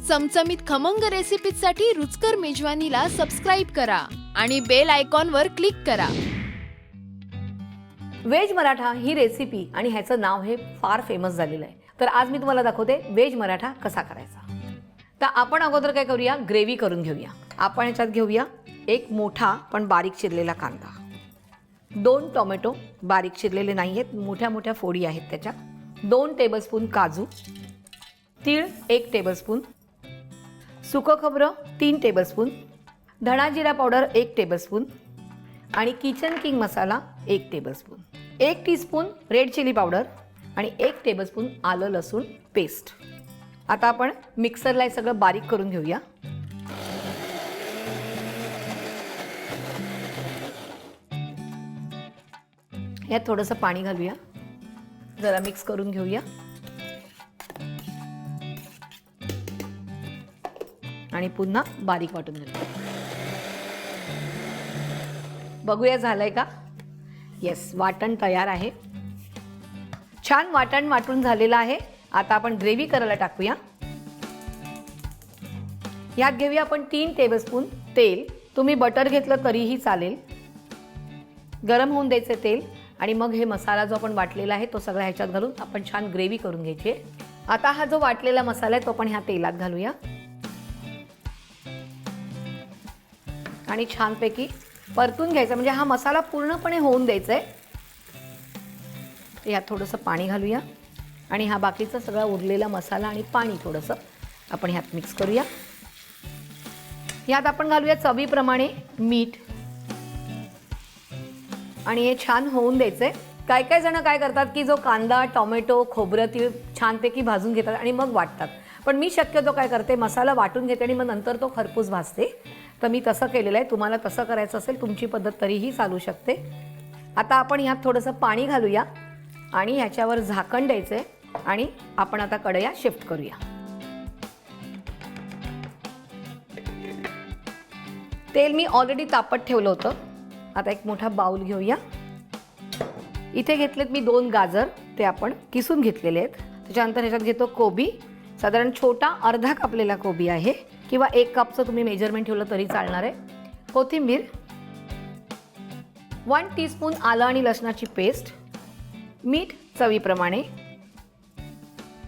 चमचमीत खमंग रेसिपीसाठी रुचकर मेजवानीला सबस्क्राईब करा आणि बेल आयकॉनवर क्लिक करा. वेज मराठा ही रेसिपी आणि ह्याचं नाव हे फार फेमस झालेलं आहे. तर आज मी तुम्हाला दाखवते वेज मराठा कसा करायचा. तर आपण अगोदर काय करूया, ग्रेव्ही करून घेऊया. आपण ह्याच्यात घेऊया एक मोठा पण बारीक चिरलेला कांदा, 2 टोमॅटो बारीक चिरलेले नाही आहेत, मोठ्या मोठ्या फोडी आहेत त्याच्यात, 2 टेबलस्पून काजू, तीळ 1 टेबलस्पून, सुकं खोबरं 3 टेबलस्पून, धणा जिरा पावडर 1 टेबलस्पून आणि किचन किंग मसाला 1 tablespoon, 1 teaspoon red chilli powder आणि 1 टेबलस्पून आलं लसूण पेस्ट. आता आपण मिक्सरला हे सगळं बारीक करून घेऊया. यात थोडंसं पाणी घालूया, जरा मिक्स करून घेऊया आणि पुन्हा बारीक वाटून घेऊया. बघूया झालंय का. येस, वाटण तयार आहे. छान वाटण वाटून झालेलं आहे. आता आपण ग्रेव्ही करायला टाकूया. यात घेऊया आपण 3 टेबलस्पून तेल. तुम्ही बटर घेतलं तरीही चालेल. गरम होऊन द्यायचे तेल आणि मग हे मसाला जो आपण वाटलेला आहे तो सगळा ह्याच्यात घालून आपण छान ग्रेव्ही करून घ्यायची. आता हा जो वाटलेला मसाला आहे तो आपण ह्या तेलात घालूया आणि छानपैकी परतून घ्यायचा. म्हणजे हा मसाला पूर्णपणे होऊन द्यायचा आहे. यात थोडंसं पाणी घालूया आणि हा बाकीचा सगळा उरलेला मसाला आणि पाणी थोडंसं आपण ह्यात मिक्स करूया. यात आपण घालूया चवीप्रमाणे मीठ आणि हे छान होऊन द्यायचंय. काय काय जण काय करतात की जो कांदा, टोमॅटो, खोबरं, तीळ छानपैकी भाजून घेतात आणि मग वाटतात. पण मी शक्यतो काय करते, मसाला वाटून घेते आणि मग नंतर तो खरपूस भाजते. तर मी तसं केलेलं आहे. तुम्हाला तसं करायचं असेल तुमची पद्धत तरीही चालू शकते. आता आपण ह्यात थोडंसं पाणी घालूया आणि ह्याच्यावर झाकण द्यायचंय आणि आपण आता कढया शिफ्ट करूया. तेल मी ऑलरेडी तापत ठेवलं होतं. आता एक मोठा बाउल घेऊया. इथे घेतलेत मी 2 गाजर, ते आपण किसून घेतलेले आहेत. त्याच्यानंतर ह्याच्यात घेतो कोबी, साधारण छोटा अर्धा कापलेला कोबी आहे किंवा 1 कपचं तुम्ही मेजरमेंट ठेवलं तरी चालणार आहे. कोथिंबीर, 1 टीस्पून आलं आणि लसणाची पेस्ट, मीठ चवीप्रमाणे,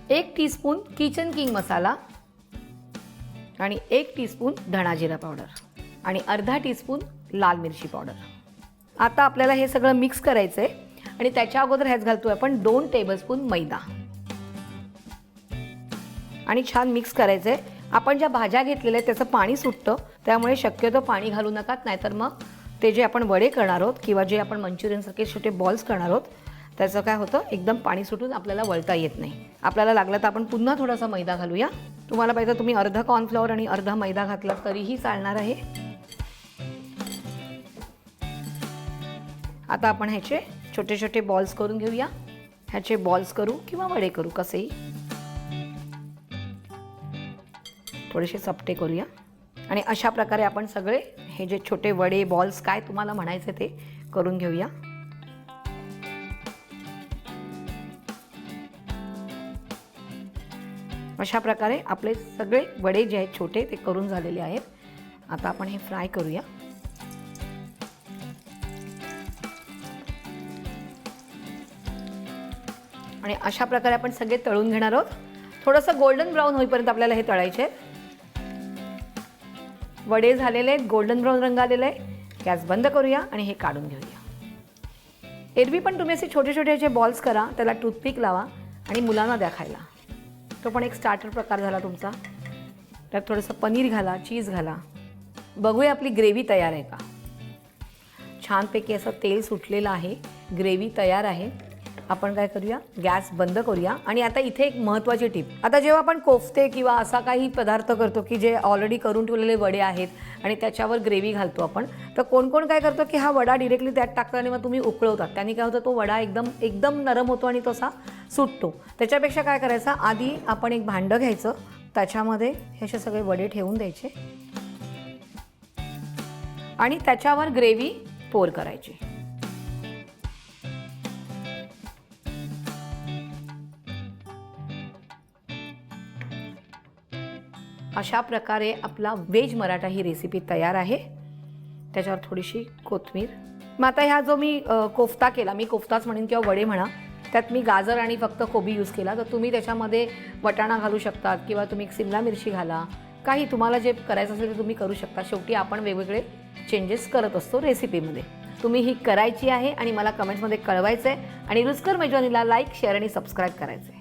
1 टीस्पून किचन किंग मसाला आणि 1 टीस्पून धणा जिरा पावडर आणि अर्धा टीस्पून लाल मिरची पावडर. आता आपल्याला हे सगळं मिक्स करायचं आहे आणि त्याच्या अगोदर ह्याच घालतोय आपण 2 टेबलस्पून मैदा आणि छान मिक्स करायचं आहे. आपण ज्या भाज्या घेतलेल्या आहेत त्याचं पाणी सुटतं, त्यामुळे शक्यतो पाणी घालू नका, नाहीतर मग ते जे आपण वडे करणार आहोत किंवा जे आपण मंचुरियनसारखे छोटे बॉल्स करणार आहोत त्याचं काय होतं, एकदम पाणी सुटून आपल्याला वळता येत नाही. आपल्याला लागलं तर आपण पुन्हा थोडासा मैदा घालूया. तुम्हाला पाहिजे तुम्ही अर्धा कॉर्नफ्लॉवर आणि अर्धा मैदा घातला तरीही चालणार आहे. आता आपण ह्याचे छोटे छोटे बॉल्स करून घेऊया. ह्याचे बॉल्स करू किंवा वडे करू, कसेही. थोडेसे चपटे करूया आणि अशा प्रकारे आपण सगळे हे जे छोटे वडे, बॉल्स, काय तुम्हाला म्हणायचे ते करून घेऊया. अशा प्रकारे आपले सगळे वडे जे आहेत छोटे ते करून झालेले आहेत. आता आपण हे फ्राय करूया. आणि अशा प्रकारे आपण सगळे तळून घेणार आहोत. थोडंसं गोल्डन ब्राऊन होईपर्यंत आपल्याला हे तळायचे आहेत. वडे झालेले आहेत, गोल्डन ब्राऊन रंग आलेला आहे. गॅस बंद करूया आणि हे काढून घेऊया. एरवी पण तुम्ही असे छोटे छोटे असे बॉल्स करा, त्याला टूथपिक लावा आणि मुलांना द्या खायला. तो पण एक स्टार्टर प्रकार झाला तुमचा. त्यात थोडंसं पनीर घाला, चीज घाला. बघूया आपली ग्रेव्ही तयार आहे का. छानपैकी असं तेल सुटलेलं आहे, ग्रेव्ही तयार आहे. आपण काय करूया, गॅस बंद करूया. आणि आता इथे एक महत्त्वाची टिप. आता जेव्हा आपण कोफ्ते किंवा असा काही पदार्थ करतो की जे ऑलरेडी करून ठेवलेले वडे आहेत आणि त्याच्यावर ग्रेव्ही घालतो आपण, तर कोण कोण काय करतो की हा वडा डिरेक्टली त्यात टाकतो आणि मग तुम्ही उकळवतात. त्याने काय होतं, तो वडा एकदम नरम होतो आणि तसा सुटतो. त्याच्यापेक्षा काय करायचं, आधी आपण एक भांडं घ्यायचं, त्याच्यामध्ये हे असे सगळे वडे ठेवून द्यायचे आणि त्याच्यावर ग्रेव्ही पोर करायची. अशा प्रकारे आपला व्हेज मराठा ही रेसिपी तयार आहे. त्याच्यावर थोडीशी कोथिंबीर. मग आता ह्या जो मी कोफ्ता केला, मी कोफ्ताच म्हणेन किंवा वडे म्हणा, त्यात मी गाजर आणि फक्त कोबी यूज केला. तर तुम्ही त्याच्यामध्ये वटाणा घालू शकतात किंवा तुम्ही सिमला मिरची घाला. काही तुम्हाला जे करायचं असेल ते तुम्ही करू शकता. शेवटी आपण वेगवेगळे चेंजेस करत असतो रेसिपीमध्ये. तुम्ही ही करायची आहे आणि मला कमेंट्समध्ये कळवायचं आहे. आणि रुचकर मेजवानीला लाईक, शेअर आणि सबस्क्राईब करायचं आहे.